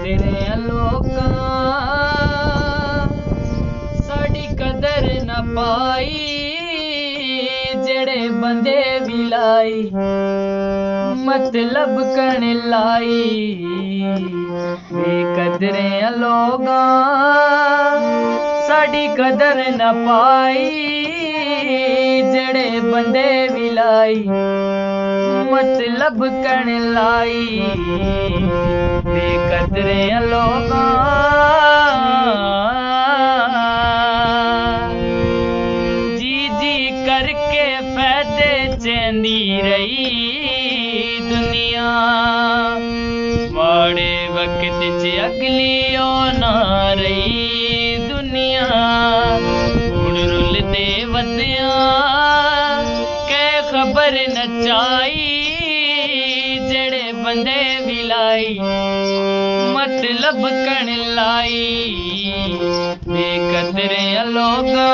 तेरे लोका साड़ी कदर न पाई जेड़े बंदे विलाई मतलब करने लाई बेकदरे लोगा साड़ी कदर न पाई जेड़े बंदे विलाई मतलब करने लाई बेकदरे लोगा जी जी करके फायदे चेंदी रही दुनिया माड़े वक्त च अगली ओ ना रही दुनिया हुण रुलदे वधिया कै खबर नचाई जेड़े बंदे विलाई मतलब कण लाई बेकदरे लोगा